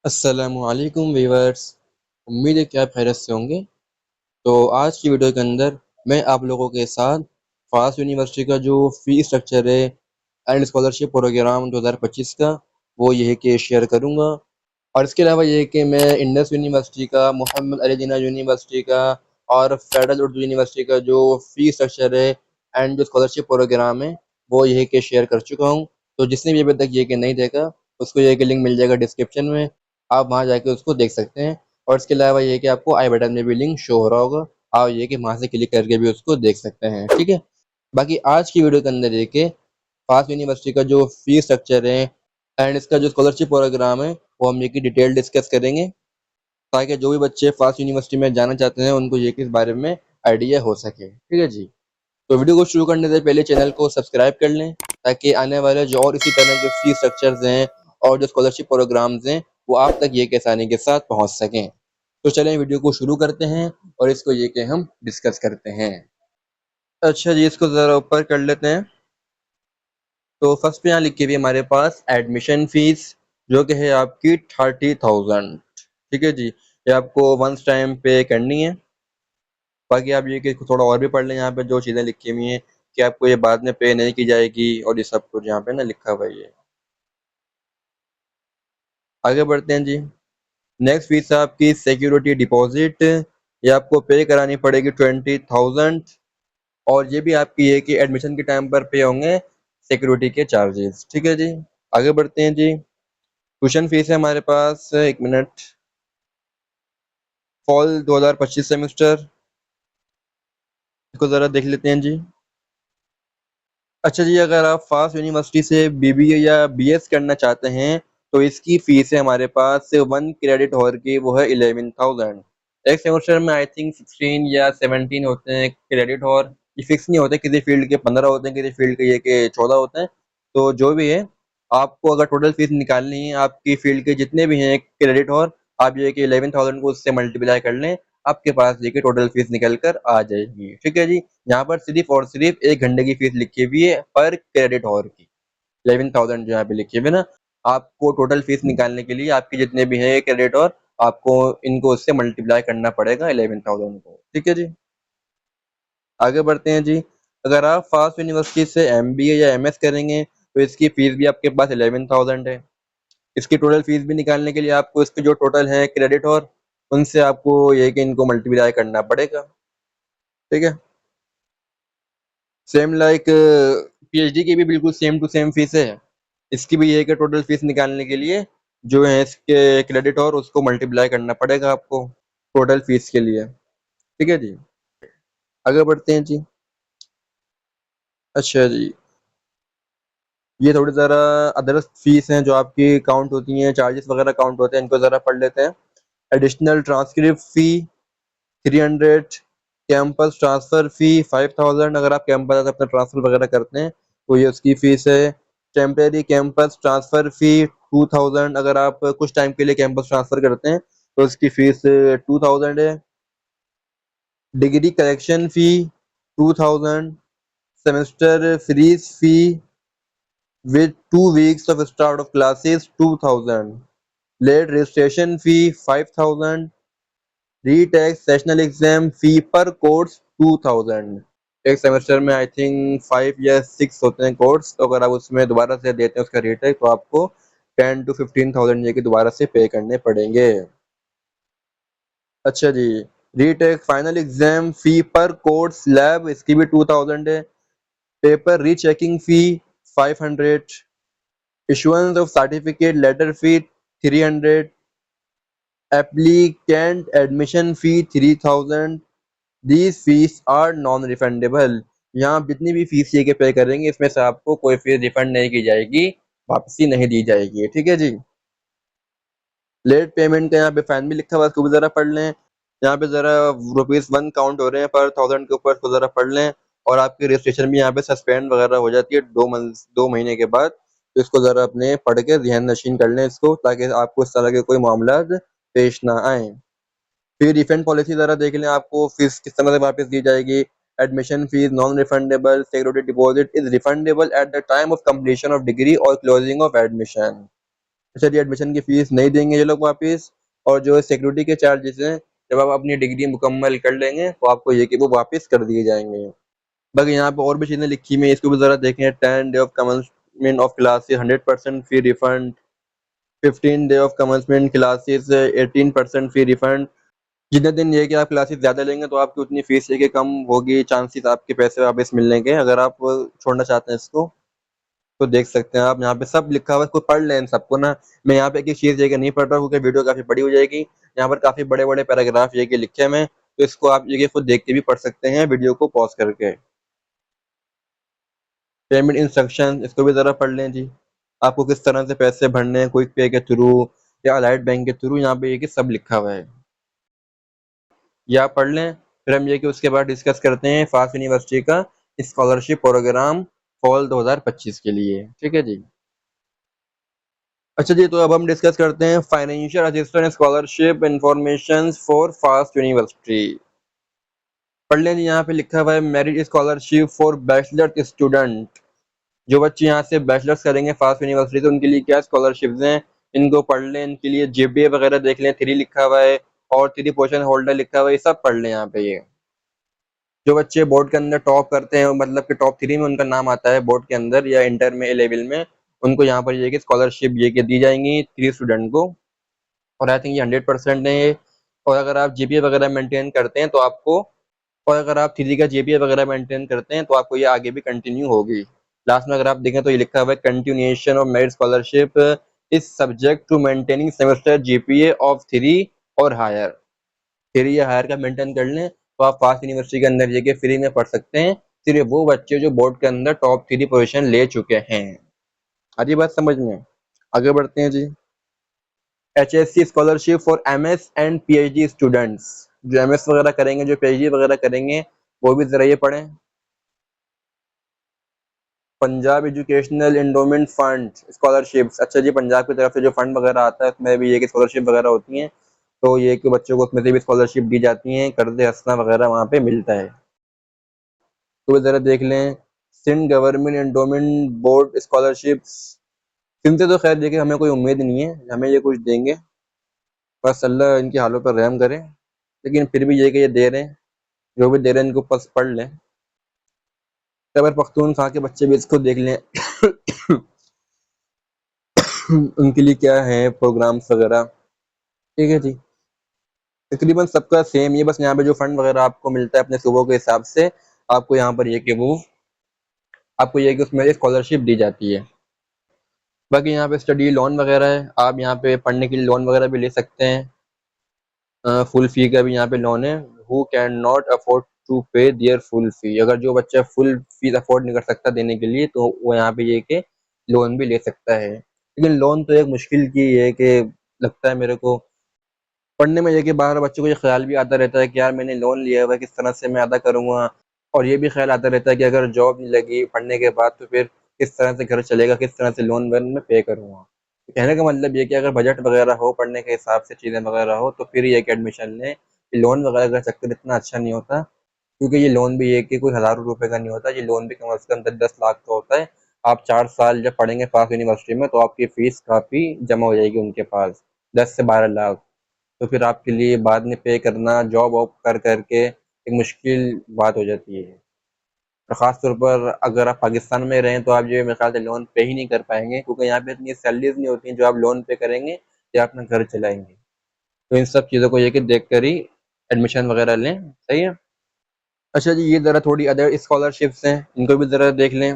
अस्सलामुअलैकुम वीवर्स। उम्मीद है कि आप खैरियत से होंगे। तो आज की वीडियो के अंदर मैं आप लोगों के साथ फ़ास्ट यूनिवर्सिटी का जो फ़ी स्ट्रक्चर है एंड स्कॉलरशिप प्रोग्राम 2025 का वो ये है कि शेयर करूँगा। और इसके अलावा ये है कि मैं इंडस यूनिवर्सिटी का, मोहम्मद अली जिन्ना यूनिवर्सिटी का और फेडरल उर्दू यूनिवर्सिटी का जो फ़ी स्ट्रक्चर है एंड जो स्कॉलरशिप प्रोग्राम है वो ये है कि शेयर कर चुका हूँ। तो जिसने भी अभी तक ये कि नहीं देखा उसको ये कि लिंक मिल जाएगा डिस्क्रिप्शन में, आप वहाँ जाके उसको देख सकते हैं। और इसके अलावा ये कि आपको आई बटन में भी लिंक शो हो रहा होगा, आप ये कि वहाँ से क्लिक करके भी उसको देख सकते हैं, ठीक है। बाकी आज की वीडियो के अंदर ये कि फ़ास्ट यूनिवर्सिटी का जो फ़ी स्ट्रक्चर है एंड इसका जो स्कॉलरशिप प्रोग्राम है वो हम ये कि डिटेल डिस्कस करेंगे, ताकि जो भी बच्चे फ़ास्ट यूनिवर्सिटी में जाना चाहते हैं उनको ये कि इस बारे में आइडिया हो सके, ठीक है जी। तो वीडियो को शुरू करने से पहले चैनल को सब्सक्राइब कर लें, ताकि आने वाले जो और इसी तरह के फ़ी स्ट्रक्चर्स हैं और जो स्कॉलरशिप प्रोग्राम्स हैं वो आप तक ये कि आसानी के साथ पहुँच सकें। तो चलें वीडियो को शुरू करते हैं और इसको ये कि हम डिस्कस करते हैं। अच्छा जी, इसको ज़रा ऊपर कर लेते हैं। तो फर्स्ट पे यहाँ लिखी हुई है हमारे पास एडमिशन फीस, जो कि है आपकी 30,000, ठीक है जी। ये आपको वंस टाइम पे करनी है। बाकी आप ये कि थोड़ा और भी पढ़ लें, यहाँ पे जो चीज़ें लिखी हुई हैं कि आपको ये बाद में पे नहीं की जाएगी और ये सब कुछ यहाँ पे ना लिखा हुआ है ये। आगे बढ़ते हैं जी। नेक्स्ट फीस है आपकी सिक्योरिटी डिपॉजिट, ये आपको पे करानी पड़ेगी 20,000। और ये भी आपकी है कि एडमिशन के टाइम पर पे होंगे सिक्योरिटी के चार्जेस, ठीक है जी। आगे बढ़ते हैं जी। ट्यूशन फीस है हमारे पास, एक मिनट, फॉल 2025 सेमेस्टर, इसको ज़रा देख लेते हैं जी। अच्छा जी, अगर आप फ़ास्ट यूनिवर्सिटी से बीबीए या बीएस करना चाहते हैं तो इसकी फ़ीस है हमारे पास 1 क्रेडिट हॉवर की, वो है 11,000। एक सेमेस्टर में आई थिंक 16 या 17 होते हैं क्रेडिट हॉवर, ये फिक्स नहीं होते, किसी फील्ड के 15 होते हैं, किसी फील्ड के ये के 14 होते हैं। तो जो भी है, आपको अगर टोटल फीस निकालनी है आपकी फील्ड के जितने भी हैं क्रेडिट हॉवर, आप ये कि 11,000 को उससे मल्टीप्लाई कर लें, आपके पास ये कि टोटल फीस निकल कर आ जाएगी, ठीक है जी। यहाँ पर सिर्फ और सिर्फ 1 घंटे की फीस लिखी हुई है पर क्रेडिट हॉवर की, 11,000 जो यहाँ पे लिखी हुई है ना। आपको टोटल फीस निकालने के लिए आपके जितने भी हैं क्रेडिट हॉवर, आपको इनको उससे मल्टीप्लाई करना पड़ेगा 11,000 को, ठीक है जी। आगे बढ़ते हैं जी। अगर आप फास्ट यूनिवर्सिटी से एमबीए या एमएस करेंगे तो इसकी फीस भी आपके पास 11,000 है। इसकी टोटल फीस भी निकालने के लिए आपको इसके जो टोटल है क्रेडिट और उनसे आपको ये कि इनको मल्टीप्लाई करना पड़ेगा, ठीक है। सेम लाइक पीएचडी की भी बिल्कुल सेम टू सेम फीस है। इसकी भी ये कि टोटल फीस निकालने के लिए जो है इसके क्रेडिट और उसको मल्टीप्लाई करना पड़ेगा आपको टोटल फीस के लिए, ठीक है जी। आगे बढ़ते हैं जी। अच्छा जी, ये थोड़ी ज़रा अदर फीस हैं जो आपकी काउंट होती हैं, चार्जेस वगैरह काउंट होते हैं, इनको ज़रा पढ़ लेते हैं। एडिशनल ट्रांसक्रिप्ट फ़ी 300, कैंपस ट्रांसफ़र फ़ी 5,000, अगर आप कैंपस अपना ट्रांसफ़र वगैरह करते हैं तो ये उसकी फ़ीस है। टेम्परेरी कैंपस ट्रांसफ़र फ़ी 2,000, अगर आप कुछ टाइम के लिए कैंपस ट्रांसफ़र करते हैं तो उसकी फ़ीस 2,000 है। Degree correction fee 2,000, semester freeze fee with 2 weeks of start of classes 2,000, late registration fee 5,000, retake sessional exam fee per course 2,000। एक सेमेस्टर में आई थिंक 5 या 6 होते हैं कोर्स, तो अगर आप उसमें दोबारा से देते हैं उसका रीटेक तो आपको 10 to 15,000 ये कि दोबारा से पे करने पड़ेंगे। अच्छा जी, रीटेक फाइनल एग्जाम फी पर कोर्स लैब, इसकी भी 2,000 है। Paper rechecking fee 500, issuance of certificate letter fee 300, applicant admission fee 3,000, these fees are non refundable। यहाँ आप जितनी भी फीस ये के पे करेंगे इसमें से आपको कोई फीस रिफंड नहीं की जाएगी, वापसी नहीं दी जाएगी, ठीक है जी। लेट पेमेंट का यहाँ पे फाइन भी लिखा हुआ है, उसको भी जरा पढ़ लें। यहाँ पे जरा ₹1 काउंट हो रहे हैं पर 1000 के ऊपर, उसको जरा पढ़ लें। और आपकी रजिस्ट्रेशन भी यहाँ पे सस्पेंड वगैरह हो जाती है 2 महीने के बाद, तो इसको जरा अपने पढ़ के ध्यान नशीन कर लें इसको, ताकि आपको इस तरह के कोई मामला पेश ना आए। फिर रिफंड पॉलिसी जरा देख लें, आपको फीस किस तरह से वापस दी जाएगी। Admission fees non refundable, security deposit is refundable at the time of completion of degree और क्लोजिंग ऑफ एडमिशन। अच्छा जी, एडमिशन की फीस नहीं देंगे ये लोग वापस, और जो सिक्योरिटी के चार्जेस हैं, जब आप अपनी डिग्री मुकम्मल कर लेंगे तो आपको ये कि वो वापस कर दिए जाएंगे। बाकी यहाँ पे और भी चीज़ें लिखी हुई हैं, इसको भी ज़रा देखें। 10 day of commencement of classes 100% fee refund, 15 day of commencement classes 18% fee refund. जितने दिन ये कि आप क्लासेस ज़्यादा लेंगे तो आपकी उतनी फीस ये कि कम होगी, चांसेस आपके पैसे वापस मिलने के। अगर आप छोड़ना चाहते हैं इसको तो देख सकते हैं आप, यहाँ पे सब लिखा हुआ है, इसको पढ़ लें इन सबको ना। मैं यहाँ पे एक एक चीज़ ये कि नहीं पढ़ रहा हूँ क्योंकि वीडियो काफ़ी बड़ी हो जाएगी। यहाँ पर काफ़ी बड़े बड़े पैराग्राफ ये कि लिखे हैं मैं, तो इसको आप ये कि खुद देख के भी पढ़ सकते हैं वीडियो को पॉज करके। पेमेंट इंस्ट्रक्शन, इसको भी ज़रा पढ़ लें जी। आपको किस तरह से पैसे भरने हैं, क्विक पे के थ्रू या अलाइड बैंक के थ्रू, यहाँ पे ये कि सब लिखा हुआ है। ये आप पढ़ लें। फिर हम ये कि उसके बाद डिस्कस करते हैं फास्ट यूनिवर्सिटी का स्कॉलरशिप प्रोग्राम फॉल 2025 के लिए। ठीक है जी। अच्छा जी, तो अब हम डिस्कस करते हैं financial assistant scholarship information for fast university. पढ़ लें जी, यहाँ पे लिखा हुआ है merit scholarship for bachelor student. जो बच्चे यहाँ से बैचलर्स करेंगे फास्ट यूनिवर्सिटी से, उनके लिए क्या स्कॉलरशिप्स हैं, इनको पढ़ लें। इनके लिए जीपीए वगैरह देख लें, 3 लिखा हुआ है और 3 पोजीशन होल्डर लिखा हुआ है, ये सब पढ़ लें यहाँ पे। ये जो बच्चे बोर्ड के अंदर टॉप करते हैं, मतलब कि टॉप 3 में उनका नाम आता है बोर्ड के अंदर या इंटर में लेवल में, उनको यहाँ पर ये कि स्कॉलरशिप ये कि दी जाएंगी 3 स्टूडेंट को। और आई थिंक ये 100% है ये। और अगर आप जीपीए वगैरह मेंटेन करते हैं तो आपको, और अगर आप 3 का जीपीए वगैरह मेंटेन करते हैं तो आपको ये आगे भी कंटिन्यू होगी। लास्ट में अगर आप देखें तो ये लिखा हुआ है continuation of merit scholarship is subject to maintaining semester GPA of 3 और हायर। 3 या हायर का मेंटेन कर लें तो आप फास्ट यूनिवर्सिटी के अंदर जाके फ्री में पढ़ सकते हैं, सिर्फ वो बच्चे जो बोर्ड के अंदर टॉप 3 पोजीशन ले चुके हैं। आधी बात समझ में? आगे बढ़ते हैं जी। HSC scholarship for MS and PhD students. जो एमएस वगैरह करेंगे, जो पीएचडी वगैरह करेंगे, वो भी जरा ये पढ़ें। Punjab educational endowment fund scholarships. अच्छा जी, पंजाब की तरफ से जो फंड वगैरह आता है उसमें भी ये कि स्कॉलरशिप वगैरह होती हैं, तो ये कि बच्चों को उसमें से भी स्कॉलरशिप दी जाती हैं, कर्ज हंसना वगैरह वहाँ पे मिलता है। तो ज़रा देख लें Sindh government endowment board scholarships. Sindh से तो खैर देखिए हमें कोई उम्मीद नहीं है हमें ये कुछ देंगे, बस अल्लाह इनकी हालों पर रहम करे। लेकिन फिर भी ये कि ये दे रहे हैं, जो भी दे रहे हैं इनको बस पढ़ लें। खैबर पख्तूनख्वा के बच्चे भी इसको देख लें उनके लिए क्या है प्रोग्राम्स वगैरह। ठीक है जी। तकरीबन सबका सेम ये, बस यहाँ पे जो फंड वगैरह आपको मिलता है अपने सूबों के हिसाब से, आपको यहाँ पर ये कि वो आपको ये कि उसमें स्कॉलरशिप दी जाती है। बाकी यहाँ पे स्टडी लोन वगैरह है, आप यहाँ पे पढ़ने के लिए लोन वगैरह भी ले सकते हैं। फुल फी का भी यहाँ पे लोन है। Who can not afford to pay their full फी। अगर जो बच्चा फुल फीस अफोर्ड नहीं कर सकता देने के लिए तो वो यहाँ पे ये कि लोन भी ले सकता है। लेकिन लोन तो एक मुश्किल की है कि लगता है मेरे को पढ़ने में, ये कि बाहर बच्चों को ये ख्याल भी आता रहता है कि यार मैंने लोन लिया हुआ है, किस तरह से मैं अदा करूँगा। और ये भी ख्याल आता रहता है कि अगर जॉब नहीं लगी पढ़ने के बाद तो फिर किस तरह से घर चलेगा, किस तरह से लोन वोन मैं पे करूँगा। तो कहने का मतलब ये कि अगर बजट वगैरह हो, पढ़ने के हिसाब से चीज़ें वगैरह हो, तो फिर ये कि एडमिशन लें। ये लोन वगैरह का चक्कर इतना अच्छा नहीं होता, क्योंकि ये लोन भी ये कि कोई हज़ारों रुपए का नहीं होता, ये लोन भी कम से कम 10-10 लाख का होता है। आप 4 साल जब पढ़ेंगे पास यूनिवर्सिटी में तो आपकी फीस काफ़ी जमा हो जाएगी उनके पास, 10 से 12 लाख। तो फिर आपके लिए बाद में पे करना जॉब वॉब कर करके एक मुश्किल बात हो जाती है। और ख़ास तौर पर अगर आप पाकिस्तान में रहें तो आप जो है मेरे ख्याल से लोन पे ही नहीं कर पाएंगे, क्योंकि यहाँ पे इतनी सैलरीज नहीं होती हैं जो आप लोन पे करेंगे या अपना घर चलाएंगे। तो इन सब चीज़ों को ये कि देख कर ही एडमिशन वगैरह लें। सही है। अच्छा जी, ये ज़रा थोड़ी अदर स्कॉलरशिप्स हैं, इनको भी ज़रा देख लें।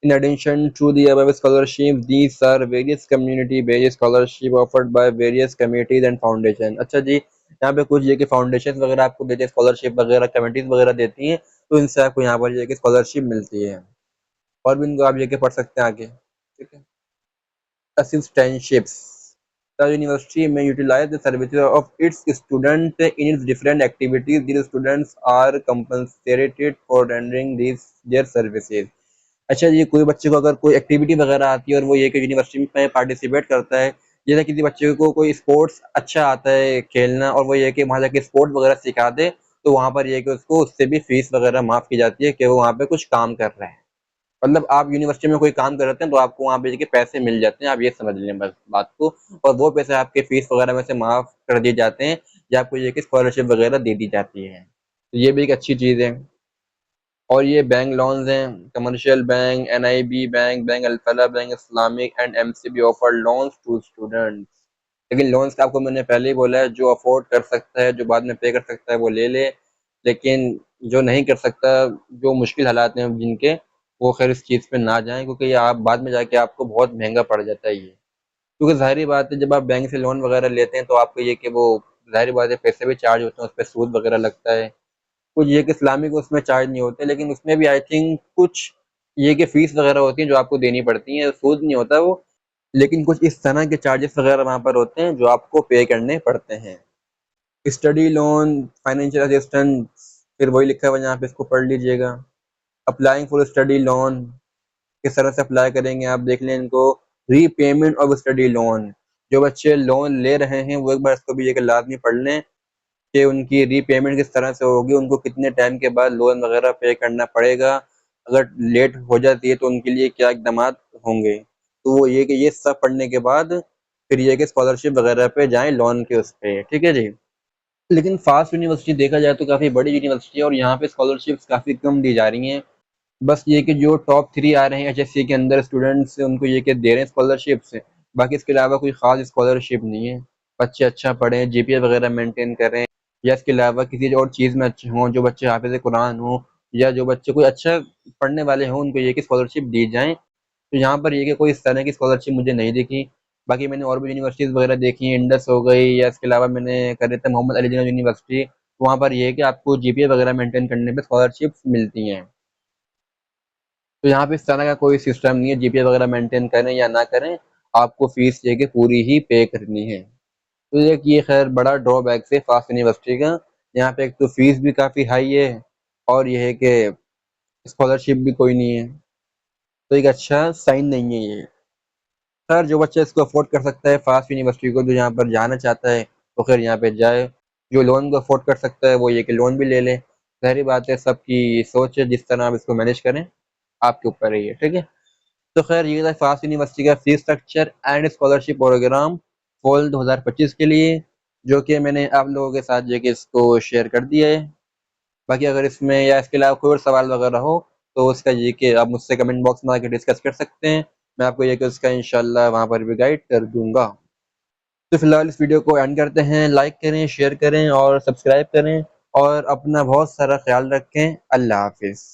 In addition to the above scholarship these are various community based scholarship offered by various committees and foundation. अच्छा जी, यहाँ पे कुछ ये कि फाउंडेशन वगैरह आपको देते हैं, स्कॉलरशिप वगैरह कमिटीज वगैरह देती हैं, तो इनसे आपको यहाँ पर ये कि स्कॉलरशिप मिलती है। और भी इनको आप ये कि पढ़ सकते हैं आगे। ठीक है। असिस्टेंटशिप्स। The university may utilize the services of its students in its different activities. These students are compensated for rendering these their services. अच्छा जी, कोई बच्चे को अगर कोई एक्टिविटी वगैरह आती है और वो ये कि यूनिवर्सिटी में पार्टिसिपेट करता है, जैसे किसी बच्चे को कोई स्पोर्ट्स अच्छा आता है खेलना और वो ये कि वहाँ जाके स्पोर्ट वगैरह सिखा दे, तो वहाँ पर ये कि उसको उससे भी फीस वगैरह माफ़ की जाती है कि वो वहाँ पे कुछ काम कर रहा है। मतलब आप यूनिवर्सिटी में कोई काम कर रहे हैं तो आपको वहाँ पे जाके पैसे मिल जाते हैं, आप ये समझ लें बस बात को। और वो पैसे आपके फीस वगैरह में से माफ़ कर दिए जाते हैं या आपको ये कि स्कॉलरशिप वगैरह दे दी जाती है। तो ये भी एक अच्छी चीज़ है। और ये बैंक लोन्स हैं, commercial bank, NIB bank, bank Alfalah bank, Islamic and MCB offer loans to students. लेकिन लोन्स का आपको मैंने पहले ही बोला है, जो अफोर्ड कर सकता है, जो बाद में पे कर सकता है वो ले ले, लेकिन जो नहीं कर सकता, जो मुश्किल हालात हैं जिनके, वो खैर इस चीज़ पे ना जाएँ, क्योंकि ये आप बाद में जाके आपको बहुत महंगा पड़ जाता है ये। क्योंकि ज़ाहिर-सी बात है, जब आप बैंक से लोन वगैरह लेते हैं तो आपको ये कि वो ज़ाहिर-सी बात है पैसे भी चार्ज होते हैं, उस पे सूद वगैरह लगता है। कुछ ये कि इस्लामिक उसमें चार्ज नहीं होते, लेकिन उसमें भी आई थिंक कुछ ये कि फीस वगैरह होती है जो आपको देनी पड़ती हैं, सूद नहीं होता वो, लेकिन कुछ इस तरह के चार्जेस वगैरह वहाँ पर होते हैं जो आपको पे करने पड़ते हैं। स्टडी लोन, फाइनेंशियल असिस्टेंस, फिर वही लिखा हुआ है यहाँ पे, इसको पढ़ लीजिएगा। अप्लाइंग फॉर स्टडी लोन, किस तरह से अप्लाई करेंगे आप देख लें इनको। रीपेमेंट ऑफ स्टडी लोन, जो बच्चे लोन ले रहे हैं वो एक बार इसको भी ये कि लाज़मी पढ़ लें कि उनकी रीपेमेंट किस तरह से होगी, उनको कितने टाइम के बाद लोन वगैरह पे करना पड़ेगा, अगर लेट हो जाती है तो उनके लिए क्या इक़दामात होंगे। तो वो ये कि ये सब पढ़ने के बाद फिर ये कि स्कॉलरशिप वगैरह पे जाएँ लोन के उस पे, ठीक है जी। लेकिन फ़ास्ट यूनिवर्सिटी देखा जाए तो काफ़ी बड़ी यूनिवर्सिटी है और यहाँ पे स्कॉलरशिप्स काफ़ी कम दी जा रही हैं। बस ये कि जो टॉप 3 आ रहे हैं एचएससी के अंदर स्टूडेंट्स, उनको ये कि दे रहे हैं स्कॉलरशिप्स, बाकी इसके अलावा कोई ख़ास स्कॉलरशिप नहीं है। बच्चे अच्छा पढ़ें, जीपीए वगैरह मेंटेन करें, या इसके अलावा किसी और चीज़ में अच्छे हों, जो बच्चे हाफ़िज़ कुरान हों, या जो बच्चे कोई अच्छा पढ़ने वाले हों, उनको ये कि स्कॉलरशिप दी जाएँ। तो यहाँ पर ये कि कोई इस तरह की स्कॉलरशिप मुझे नहीं दिखी। बाकी मैंने और भी यूनिवर्सिटीज़ वगैरह देखी हैं, इंडस हो गई, या इसके अलावा मैंने करे थे मोहम्मद अली जिन्ना यूनिवर्सिटी, वहाँ पर ये है कि आपको जीपीए वगैरह मेंटेन करने पे स्कॉलरशिप्स मिलती हैं। तो यहाँ पे इस तरह का कोई सिस्टम नहीं है, जीपीए वगैरह मेंटेन करें या ना करें, आपको फीस ये कि पूरी ही पे करनी है। तो ये खैर बड़ा ड्रॉबैक है फास्ट यूनिवर्सिटी का। यहाँ पे एक तो फीस भी काफ़ी हाई है और ये है कि स्कॉलरशिप भी कोई नहीं है, तो एक अच्छा साइन नहीं है ये। खैर जो बच्चा इसको अफोर्ड कर सकता है फास्ट यूनिवर्सिटी को, जो यहाँ पर जाना चाहता है, तो खैर यहाँ पे जाए। जो लोन को अफोर्ड कर सकता है वो ये कि लोन भी ले ले। ज़ाहिर-सी बात है, सबकी सोच है, जिस तरह आप इसको मैनेज करें, आपके ऊपर है ये, ठीक है? तो खैर ये था फास्ट यूनिवर्सिटी का fees structure and scholarship program fall 2025 के लिए, जो कि मैंने आप लोगों के साथ जो है कि इसको शेयर कर दिया है। बाकी अगर इसमें या इसके अलावा कोई और सवाल वगैरह हो तो उसका ये कि आप मुझसे कमेंट बॉक्स में आके डिस्कस कर सकते हैं। मैं आपको ये कि उसका इंशाल्लाह वहाँ पर भी गाइड कर दूँगा। तो फिलहाल इस वीडियो को एंड करते हैं। लाइक करें, शेयर करें और सब्सक्राइब करें और अपना बहुत सारा ख्याल रखें। अल्लाह हाफ़िज़।